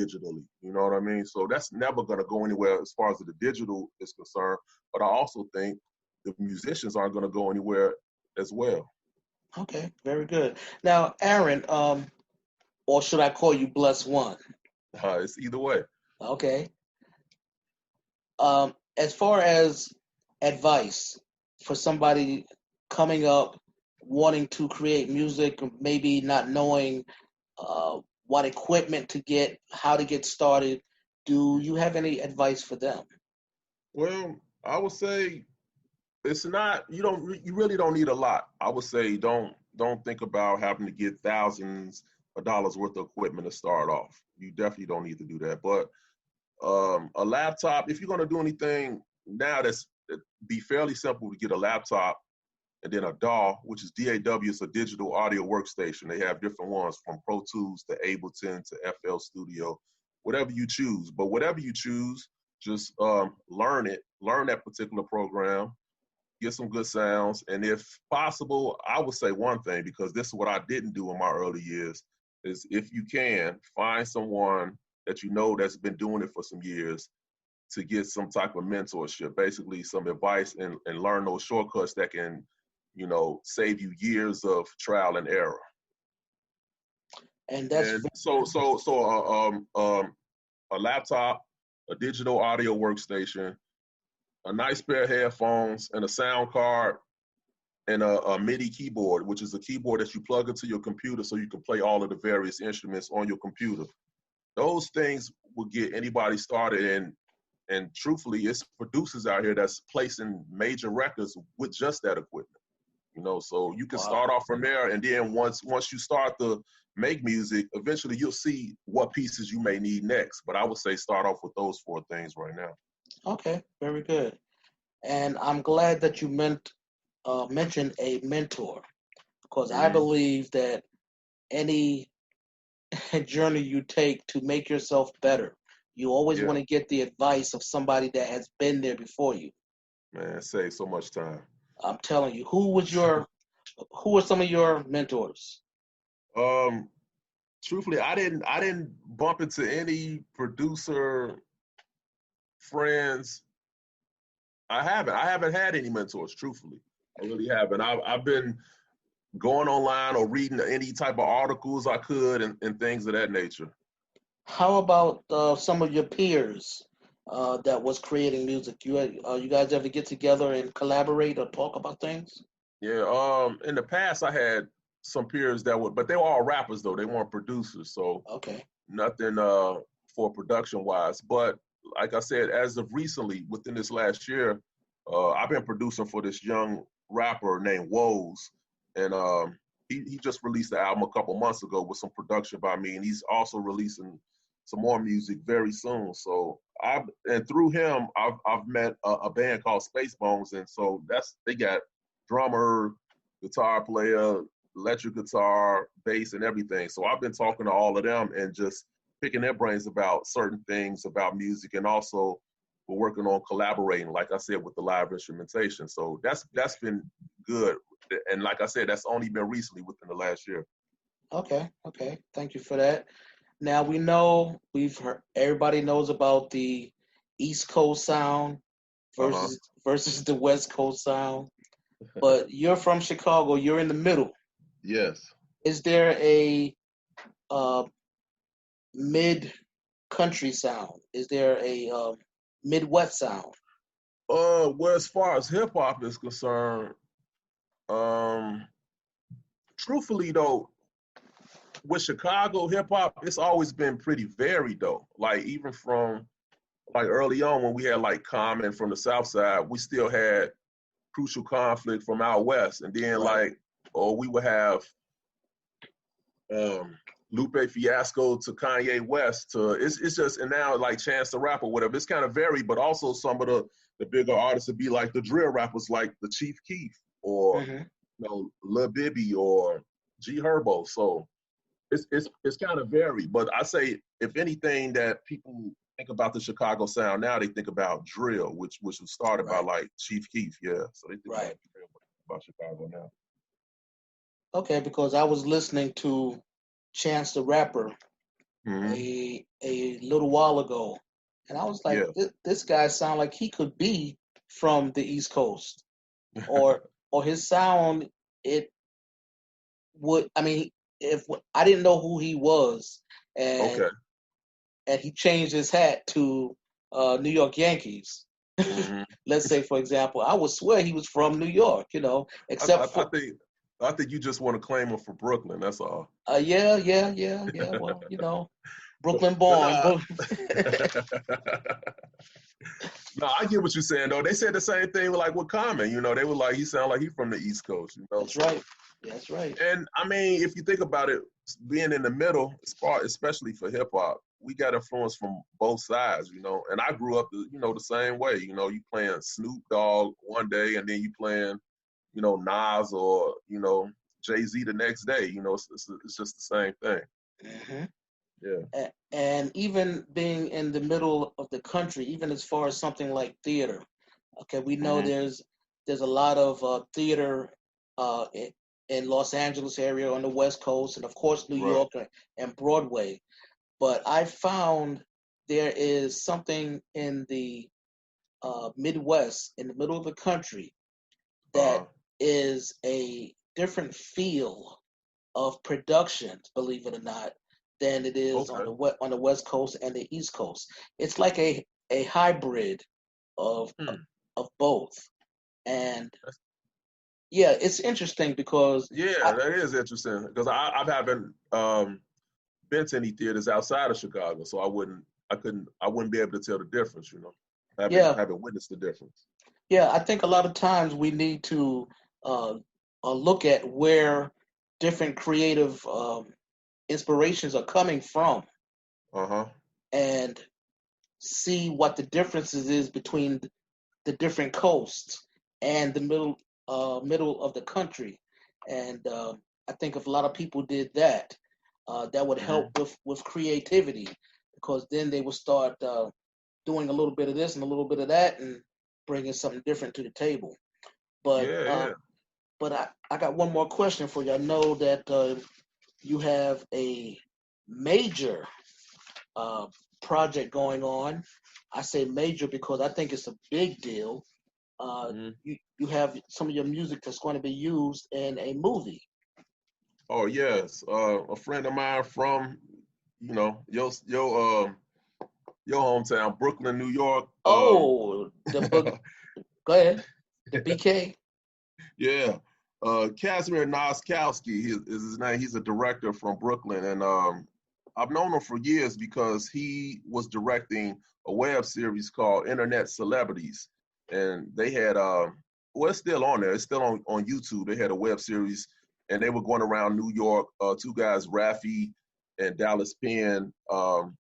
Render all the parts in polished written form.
digitally. You know what I mean? So that's never going to go anywhere as far as the digital is concerned. But I also think the musicians aren't going to go anywhere as well. Okay, very good. Now, Aaron, or should I call you Bless One? It's either way. Okay. As far as advice for somebody coming up, wanting to create music, maybe not knowing what equipment to get, how to get started, do you have any advice for them? Well, I would say it's not, you really don't need a lot. I would say don't think about having to get thousands of dollars worth of equipment to start off. You definitely don't need to do that. But a laptop, if you're going to do anything now, it'd be fairly simple to get a laptop and then a DAW, which is DAW, it's a digital audio workstation. They have different ones from Pro Tools to Ableton to FL Studio, whatever you choose. But whatever you choose, just learn that particular program, get some good sounds. And if possible, I would say one thing, because this is what I didn't do in my early years, is if you can, find someone that you know that's been doing it for some years to get some type of mentorship, basically some advice, and learn those shortcuts that can, save you years of trial and error. And that's And so a laptop, a digital audio workstation, a nice pair of headphones, and a sound card, and a MIDI keyboard, which is a keyboard that you plug into your computer so you can play all of the various instruments on your computer. Those things will get anybody started. And truthfully, it's producers out here that's placing major records with just that equipment. So you can wow. start off from there, and then once you start to make music, eventually you'll see what pieces you may need next. But I would say start off with those four things right now. Okay, very good. And I'm glad that you mentioned a mentor, because I Mm-hmm. believe that any journey you take to make yourself better, you always Yeah, want to get the advice of somebody that has been there before you. man, save so much time. I'm telling you, who were some of your mentors? Um, Truthfully, I didn't bump into any producer friends. I haven't had any mentors. Truthfully, I really haven't. I've been going online or reading any type of articles I could, and things of that nature. How about some of your peers that was creating music? You guys ever get together and collaborate or talk about things? Yeah. In the past, I had some peers that would, but they were all rappers though. They weren't producers, so Okay. nothing for production wise. But like I said, as of recently, within this last year, I've been producing for this young rapper named Woes, and he just released the album a couple months ago with some production by me, and he's also releasing some more music very soon. So through him, I've met a band called Space Bones, and so they got drummer, guitar player, electric guitar, bass, and everything. So I've been talking to all of them and just picking their brains about certain things about music, and also we're working on collaborating, like I said, with the live instrumentation. So that's been good. And like I said, that's only been recently within the last year. Okay. Okay. Thank you for that. Now we know we've heard everybody knows about the East Coast sound Uh-huh. versus the West Coast sound. But you're from Chicago. You're in the middle. Yes. Is there a uh, mid country sound? Is there a Midwest sound? Well, as far as hip hop is concerned, um, truthfully though, with Chicago hip hop, it's always been pretty varied though. Like even from like early on when we had like Common from the South Side, we still had Crucial Conflict from out west, and then Right. we would have Lupe Fiasco to Kanye West to it's just, and now like Chance the Rapper, whatever. It's kind of varied, but also some of the bigger artists would be like the drill rappers like the Chief Keef or Hmm. Lil Bibby or G Herbo. So it's kind of varied. But I say if anything that people think about the Chicago sound now, they think about drill, which was started by Right. like Chief Keef, yeah. So they think Right. about Chicago now. Okay, because I was listening to Chance the Rapper, Hmm. a little while ago, and I was like, Yeah. this guy sound like he could be from the East Coast, or his sound. It would. I mean, if I didn't know who he was, and Okay. he changed his hat to New York Yankees. Hmm. Let's say, for example, I would swear he was from New York. I, Except I, I for think I think you just want to claim him for Brooklyn. That's all. yeah. Well, but, Brooklyn but born. nah. No, I get what you're saying though. They said the same thing like with Common. They were like he sound like he from the East Coast. That's So right. That's right. and I mean, if you think about it, being in the middle, especially for hip hop, we got influence from both sides. And I grew up, the same way. You playing Snoop Dogg one day, and then you playing, Nas or Jay Z the next day. It's just the same thing. Hmm. Yeah. And even being in the middle of the country, even as far as something like theater, okay, we know Hmm. there's a lot of theater in Los Angeles area on the West Coast, and of course New Right. York and Broadway. But I found there is something in the Midwest, in the middle of the country, that Uh. is a different feel of production, believe it or not, than it is on Okay. the West Coast and the East Coast. It's like a hybrid of Hmm. both. And yeah, it's interesting because Yeah, I, that is interesting because I haven't been to any theaters outside of Chicago, so I wouldn't be able to tell the difference. Haven't yeah, haven't witnessed the difference. I think a lot of times we need to uh, look at where different creative inspirations are coming from, Uh huh. and see what the differences is between the different coasts and the middle of the country. And I think if a lot of people did that, that would help Hmm. with creativity, because then they would start doing a little bit of this and a little bit of that and bringing something different to the table. But Yeah, yeah. I got one more question for you. I know that you have a major uh, project going on. I say major because I think it's a big deal. Hmm. You have some of your music that's going to be used in a movie. Oh yes, a friend of mine from your hometown, Brooklyn, New York. Oh, the book. Go ahead. The BK. Yeah, Casimir Noskowski is his name. He's a director from Brooklyn, and I've known him for years because he was directing a web series called Internet Celebrities, and they had well, it's still on there. It's still on YouTube. They had a web series, and they were going around New York. Two guys, Rafi and Dallas Penn.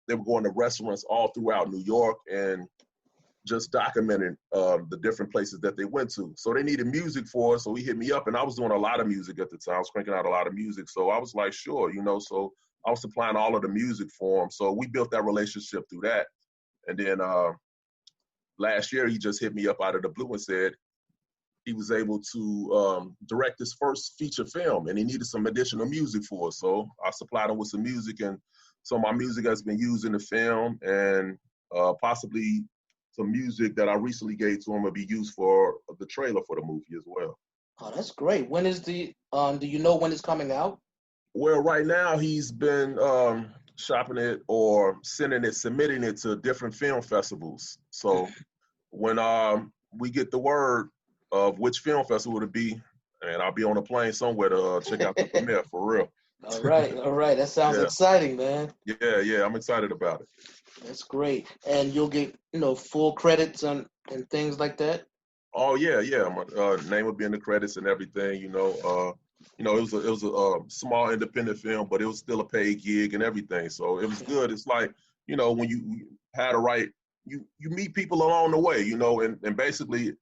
They were going to restaurants all throughout New York and just documenting the different places that they went to. So they needed music for us. So he hit me up, and I was doing a lot of music at the time. I was cranking out a lot of music. So I was like, sure. So I was supplying all of the music for him. So we built that relationship through that. And then last year, he just hit me up out of the blue and said he was able to direct his first feature film, and he needed some additional music for us. So I supplied him with some music, and so my music has been used in the film, and possibly some music that I recently gave to him will be used for the trailer for the movie as well. Oh, that's great. When is the do you know when it's coming out? Well, right now he's been shopping it or submitting it to different film festivals. So when we get the word of which film festival to be, and I'll be on a plane somewhere to check out the premiere for real. All right, all right. That sounds Yeah, exciting, man. yeah. I'm excited about it. That's great. And you'll get, full credits and things like that. Oh yeah. My name will be in the credits and everything. It was a small independent film, but it was still a paid gig and everything. So it was good. It's like when you had to write, you meet people along the way. And basically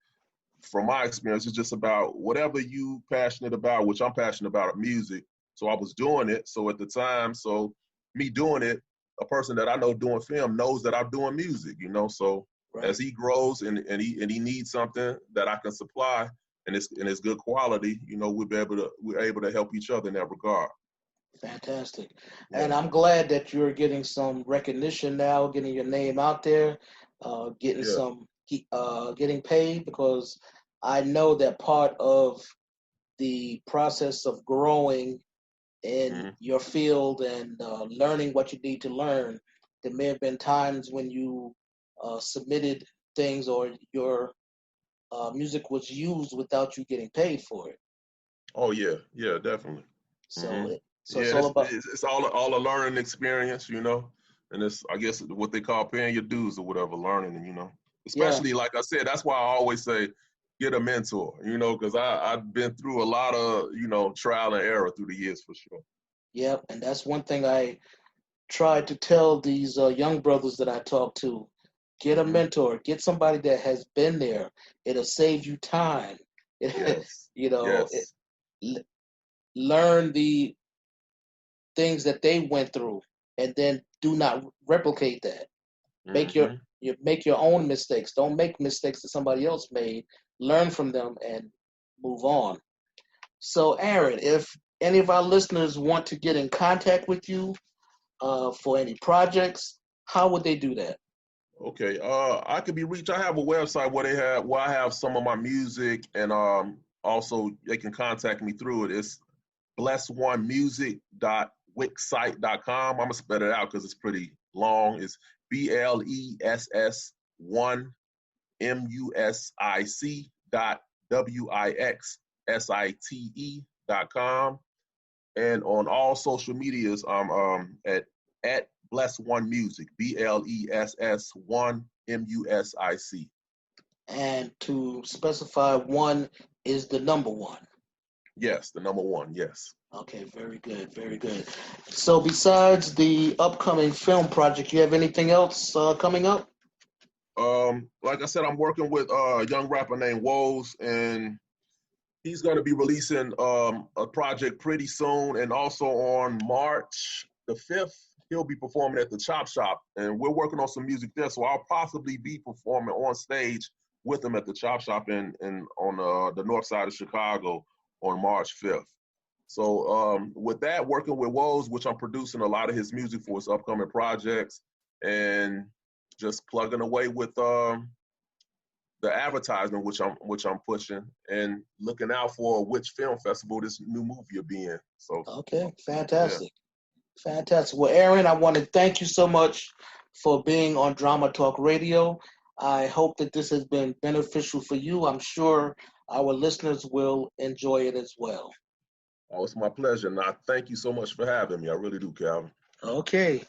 from my experience, it's just about whatever you passionate about, which I'm passionate about music. So I was doing it. So at the time, so me doing it, a person that I know doing film knows that I'm doing music. So as Right. he grows and he needs something that I can supply and it's good quality, we're able to help each other in that regard. Fantastic. And Yeah, I'm glad that you're getting some recognition now, getting your name out there, getting yeah. getting paid, because I know that part of the process of growing in Hmm. your field and learning what you need to learn, there may have been times when you submitted things or your music was used without you getting paid for it. Oh yeah, yeah, definitely. So, Hmm. it's Yeah, all about. it's all a learning experience, you know, and it's I guess what they call paying your dues or whatever, learning, and you know, Yeah. especially like I said, that's why I always say get a mentor, you know, because I've been through a lot of trial and error through the years for sure. Yep, and that's one thing I try to tell these young brothers that I talk to. Get a Hmm. mentor, get somebody that has been there. It'll save you time. Yes, you know, yes. l- learn the things that they went through, and then do not replicate that. Make your Hmm. you make your own mistakes. Don't make mistakes that somebody else made. Learn from them and move on. So, Aaron, if any of our listeners want to get in contact with you for any projects, how would they do that? Okay. I could be reached. I have a website where I have some of my music, and also they can contact me through it. It's blessonemusic.wixsite.com. I'm gonna spell it out because it's pretty long. It's BLESS1MUSIC.WIXSITE.com. And on all social medias, I'm at Bless One Music, BLESS1MUSIC. And to specify, one is the number one. Yes, the number one. Yes. Okay, very good, very good. So, besides the upcoming film project, you have anything else coming up? Like I said, I'm working with a young rapper named Woes, and he's going to be releasing a project pretty soon. And also on March the 5th, he'll be performing at the Chop Shop. And we're working on some music there. So I'll possibly be performing on stage with him at the Chop Shop in on the north side of Chicago on March 5th. So with that, working with Woes, which I'm producing a lot of his music for his upcoming projects, and just plugging away with the advertisement which I'm pushing, and looking out for which film festival this new movie will be in. So Okay, yeah. fantastic. Fantastic. Well, Aaron, I want to thank you so much for being on Drama Talk Radio. I hope that this has been beneficial for you. I'm sure our listeners will enjoy it as well. Oh, it's my pleasure. And I thank you so much for having me. I really do, Calvin. Okay.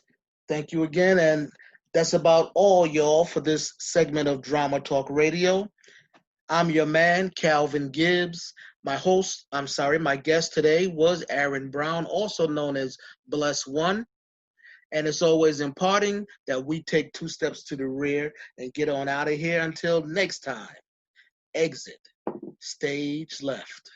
Thank you again. And that's about all, y'all, for this segment of Drama Talk Radio. I'm your man, Calvin Gibbs. My guest today was Aaron Brown, also known as Bless One. And it's always important that we take two steps to the rear and get on out of here. Until next time, exit stage left.